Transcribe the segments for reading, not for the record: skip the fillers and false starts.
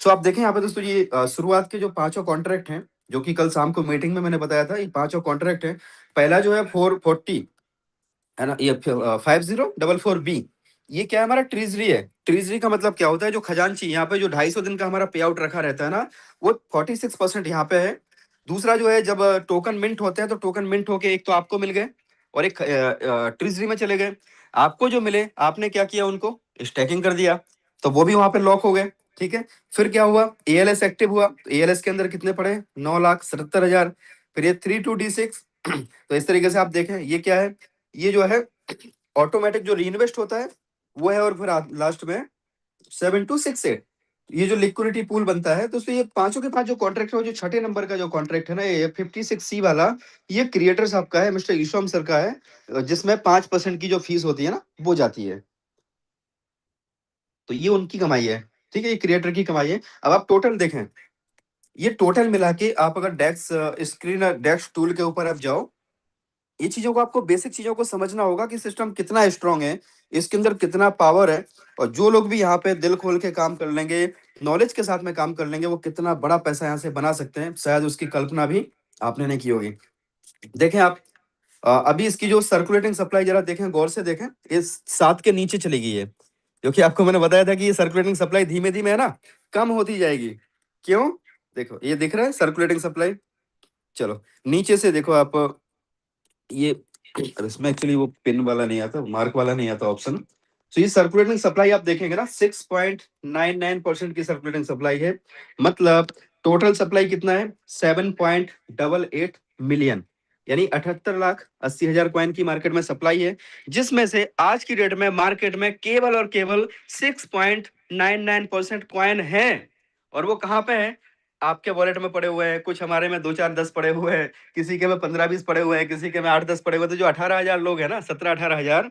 तो आप देखें यहाँ पे दोस्तों, ये शुरुआत के जो पांचों कॉन्ट्रैक्ट हैं, जो कि कल शाम को मीटिंग में मैंने बताया था, ये पांचों कॉन्ट्रैक्ट हैं। पहला जो है 440 है ना, ये 5044B, ये क्या है, हमारा ट्रेजरी है। ट्रेजरी का मतलब क्या होता है, जो खजांची यहाँ पे जो 250 दिन का हमारा पे आउट रखा रहता है ना, वो 46% यहाँ पे है। दूसरा जो है, जब टोकन मिंट होते हैं तो टोकन मिंट होके एक तो आपको मिल गए और एक ट्रेजरी में चले गए। आपको जो मिले, आपने क्या किया, उनको स्टैकिंग कर दिया, तो वो भी वहां पे लॉक हो गए। ठीक है। फिर क्या हुआ, एएलएस एक्टिव हुआ, तो एएलएस के अंदर कितने पड़े, 9,77,000। फिर ये 32D6 तो इस तरीके से आप देखें, ये क्या है, ये जो है ऑटोमेटिक जो रीइन्वेस्ट होता है वो है। और फिर लास्ट में 7268, ये जो लिक्विडिटी पूल बनता है। तो उसमें ये पांचों के पांच जो कॉन्ट्रैक्ट है, जो छठे नंबर का जो कॉन्ट्रैक्ट है ना, ये 56C वाला, ये क्रिएटर साहब का है, मिस्टर ईशोम सर का है, जिसमें 5% की जो फीस होती है ना, वो जाती है। तो ये उनकी कमाई है। ठीक है, ये क्रिएटर की कमाई है। अब आप टोटल देखें, ये टोटल मिला के आप अगर डेक्स स्क्रीन डेक्स टूल के ऊपर आप जाओ, ये चीजों को, आपको बेसिक चीजों को समझना होगा कि सिस्टम कितना स्ट्रांग है, इसके अंदर कितना पावर है। और जो लोग भी यहाँ पे दिल खोल के काम कर लेंगे, नॉलेज के साथ में काम कर लेंगे, वो कितना बड़ा पैसा यहाँ से बना सकते हैं, शायद उसकी कल्पना भी आपने नहीं की होगी। देखें आप, अभी इसकी जो सर्कुलेटिंग सप्लाई जरा देखें, गौर से देखें, इस 7 के नीचे चली गई है। क्योंकि आपको मैंने बताया था कि ये सर्कुलेटिंग सप्लाई धीमे धीमे है ना, कम होती जाएगी। क्यों, देखो ये दिख रहा है सर्कुलेटिंग सप्लाई। चलो नीचे से देखो आप, ये अब इसमें एक्चुअली वो पिन वाला नहीं आता, मार्क वाला नहीं आता ऑप्शन। तो ये सर्कुलेटिंग सप्लाई आप देखेंगे ना, 6.99% की सर्कुलेटिंग सप्लाई है। मतलब टोटल सप्लाई कितना है, 7.88 मिलियन, यानी 78,80,000 कॉइन की मार्केट में सप्लाई है। जिसमें से आज की डेट में मार्केट में केवल और केवल 6.99% कॉइन है। और वो कहां पे है, आपके वॉलेट में पड़े हुए हैं, कुछ हमारे में 2 4 10 पड़े हुए हैं, किसी के में 15 20 पड़े हुए हैं, किसी के में 8 10 पड़े हुए। तो जो 18,000 लोग हैं ना, 17 18 हजार,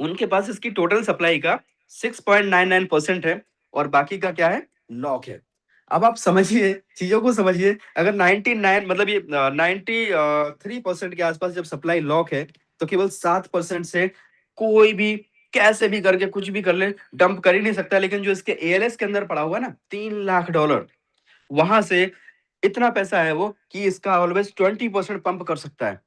उनके पास इसकी टोटल सप्लाई का 6.99% है। और बाकी का क्या है, लॉक है। अब आप समझिए, चीजों को समझिए, अगर 99 मतलब ये 93% के आसपास जब सप्लाई लॉक है, तो केवल 7% से कोई भी कैसे भी करके कुछ भी कर ले, डंप कर ही नहीं सकता। लेकिन जो इसके एएलएस के अंदर पड़ा हुआ है ना, $3 लाख, वहां से इतना पैसा है वो कि इसका ऑलवेज 20% पंप कर सकता है,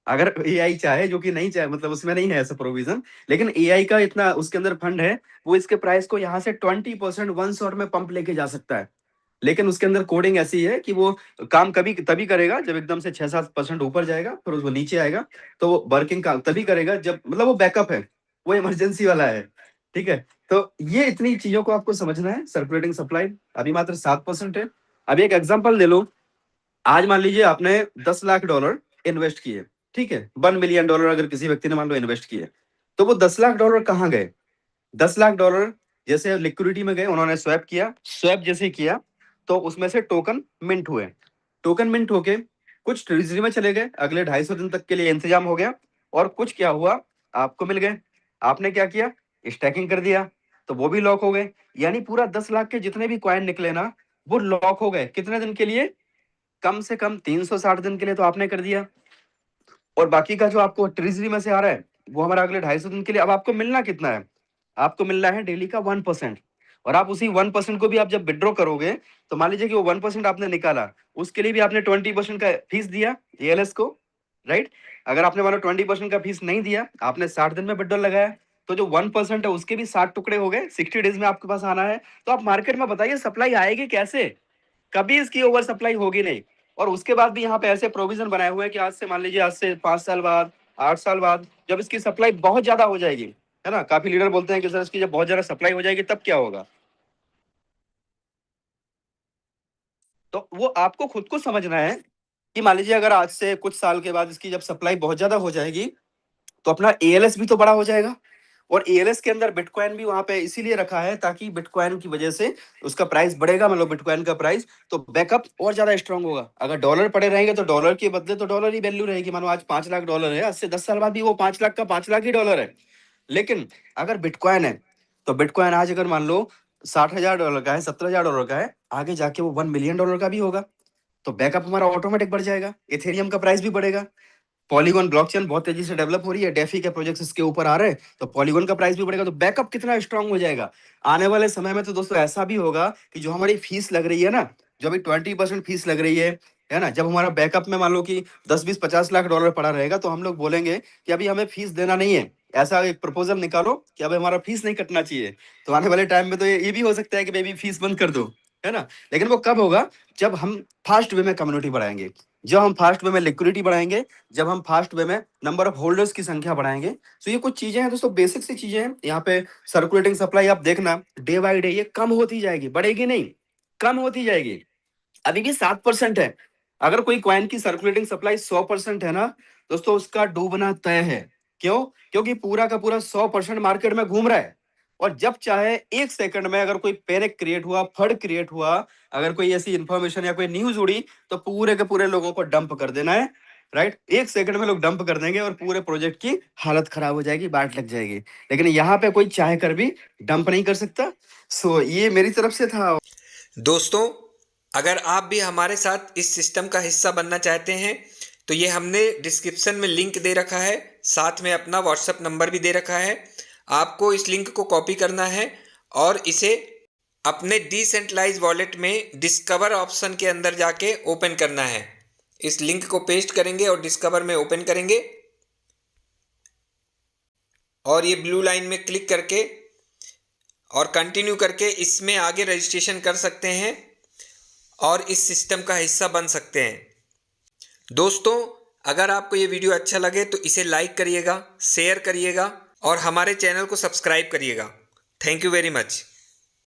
अगर एआई चाहे, जो कि नहीं चाहे, मतलब उसमें नहीं है ऐसा प्रोविजन। लेकिन एआई का इतना उसके अंदर फंड है, वो इसके प्राइस को यहाँ से 20% वन शॉट में पंप लेके जा सकता है। लेकिन उसके अंदर कोडिंग ऐसी है कि वो काम कभी तभी करेगा जब एकदम से 6-7% ऊपर जाएगा, फिर वो नीचे आएगा। तो वो वर्किंग का तभी करेगा जब, मतलब वो बैकअप है, वो इमरजेंसी वाला है। ठीक है। तो ये इतनी चीजों को आपको समझना है। सर्कुलेटिंग सप्लाई अभी मात्र 7% है। अभी एक एग्जांपल ले लो, आज मान लीजिए आपने $10 लाख इन्वेस्ट किए। ठीक है, $1 मिलियन अगर किसी व्यक्ति ने मान लो इन्वेस्ट किए, तो वो $10 लाख कहाँ गए, $10 लाख जैसे लिक्विडिटी में गए, उन्होंने स्वैप किया, स्वैप जैसे किया तो उसमें से टोकन मिंट हुए। टोकन मिंट होके कुछ ट्रेजरी में चले गए, अगले 250 दिन तक के लिए इंतजाम हो गया। और कुछ क्या हुआ, आपको मिल गए, आपने क्या किया, स्टैकिंग कर दिया, तो वो भी लॉक हो गए। यानी पूरा 10 लाख के जितने भी कॉइन निकले ना, वो लॉक हो गए। कितने दिन के लिए, कम से कम 360 दिन के लिए तो आपने कर दिया। और बाकी का जो आपको ट्रेजरी में से आ रहा है, वो हमारा अगले 250 दिन के लिए। अब आपको मिलना कितना है, आपको मिल रहा है डेली का 1%। और आप उसी 1% को भी आप जब विड्रॉ करोगे, तो मान लीजिए कि वो 1% आपने निकाला, उसके लिए भी आपने 20% का फीस दिया एएलएस को, राइट। अगर आपने मानो 20% का फीस नहीं दिया, आपने 60 दिन में विड्रॉ लगाया, तो जो 1% है उसके भी 60 टुकड़े हो गए, 60 डेज में आपके पास आना है। तो आप मार्केट में बताइए सप्लाई आएगी कैसे, कभी इसकी ओवर सप्लाई होगी नहीं। और उसके बाद भी यहाँ पे ऐसे प्रोविजन बनाए हुए हैं कि आज से मान लीजिए, आज से 5 साल बाद, 8 साल बाद, जब इसकी सप्लाई बहुत ज्यादा हो जाएगी, है ना, काफी लीडर बोलते हैं कि सर इसकी जब बहुत ज्यादा सप्लाई हो जाएगी तब क्या होगा। तो वो आपको खुद को समझना है कि मान लीजिए अगर आज से कुछ साल के बाद इसकी जब सप्लाई बहुत ज्यादा हो जाएगी, तो अपना एएलएस भी तो बड़ा हो जाएगा। और एएलएस के अंदर बिटकॉइन भी वहां पे इसीलिए रखा है ताकि बिटकॉइन की वजह से उसका प्राइस बढ़ेगा, मतलब बिटकॉइन का प्राइस, तो बैकअप और ज्यादा स्ट्रांग होगा। अगर डॉलर पड़े रहेंगे तो डॉलर के बदले तो डॉलर ही वैल्यू रहेगी। मानो आज $5 लाख है, आज से 10 साल बाद भी वो 5 लाख का 5 लाख ही डॉलर है। लेकिन अगर बिटकॉइन है, तो बिटकॉइन आज अगर मान लो $60,000 का है, $17,000 का है, आगे जाके वो $1 मिलियन का भी होगा। तो बैकअप हमारा ऑटोमेटिक बढ़ जाएगा, इथेरियम का प्राइस भी बढ़ेगा। पॉलीगॉन ब्लॉकचेन बहुत तेजी से डेवलप हो रही है, डेफी के प्रोजेक्ट्स इसके ऊपर आ रहे हैं, तो पॉलीगॉन का प्राइस भी बढ़ेगा, तो बैकअप कितना स्ट्रांग हो जाएगा। आने वाले समय में तो दोस्तों ऐसा भी होगा कि जो हमारी फीस लग रही है ना, जो अभी 20% फीस लग रही है ना, जब हमारा बैकअप में मान लो कि 10 20 50 लाख डॉलर पड़ा रहेगा, तो हम लोग बोलेंगे कि अभी हमें फीस देना नहीं है, ऐसा एक प्रपोजल निकालो कि अब हमारा फीस नहीं कटना चाहिए। तो आने वाले टाइम में तो ये भी हो सकता है कि बेबी फीस बंद कर दो, है ना। लेकिन वो कब होगा, जब हम फास्ट वे में कम्युनिटी बढ़ाएंगे, जब हम फास्ट वे में लिक्विडिटी बढ़ाएंगे, जब हम फास्ट वे में नंबर ऑफ होल्डर्स की संख्या बढ़ाएंगे। तो ये कुछ चीजें हैं दोस्तों, बेसिक सी चीजें हैं। यहाँ पे सर्कुलेटिंग सप्लाई आप देखना डे बाय डे ये कम होती जाएगी, बढ़ेगी नहीं, कम होती जाएगी। अभी भी 7% है। अगर कोई कॉइन की सर्कुलेटिंग सप्लाई 100% है ना दोस्तों, उसका डूबना तय है। क्यों? क्योंकि पूरा का पूरा 100% मार्केट में घूम रहा है, और जब चाहे एक सेकंड में अगर कोई पैनिक क्रिएट हुआ, फड क्रिएट हुआ, अगर कोई ऐसी इंफॉर्मेशन या कोई न्यूज उड़ी, तो पूरे के पूरे लोगों को डंप कर देना है। राइट, एक सेकंड में लोग डंप कर देंगे और पूरे प्रोजेक्ट की हालत खराब हो जाएगी, बाट लग जाएगी। लेकिन यहाँ पे कोई चाहे कर भी डंप नहीं कर सकता। सो ये मेरी तरफ से था। दोस्तों, अगर आप भी हमारे साथ इस सिस्टम का हिस्सा बनना चाहते हैं तो ये हमने डिस्क्रिप्शन में लिंक दे रखा है, साथ में अपना व्हाट्सएप नंबर भी दे रखा है। आपको इस लिंक को कॉपी करना है और इसे अपने डिसेंट्रलाइज वॉलेट में डिस्कवर ऑप्शन के अंदर जाके ओपन करना है। इस लिंक को पेस्ट करेंगे और डिस्कवर में ओपन करेंगे, और ये ब्लू लाइन में क्लिक करके और कंटिन्यू करके इसमें आगे रजिस्ट्रेशन कर सकते हैं और इस सिस्टम का हिस्सा बन सकते हैं। दोस्तों, अगर आपको ये वीडियो अच्छा लगे तो इसे लाइक करिएगा, शेयर करिएगा और हमारे चैनल को सब्सक्राइब करिएगा। Thank you very much.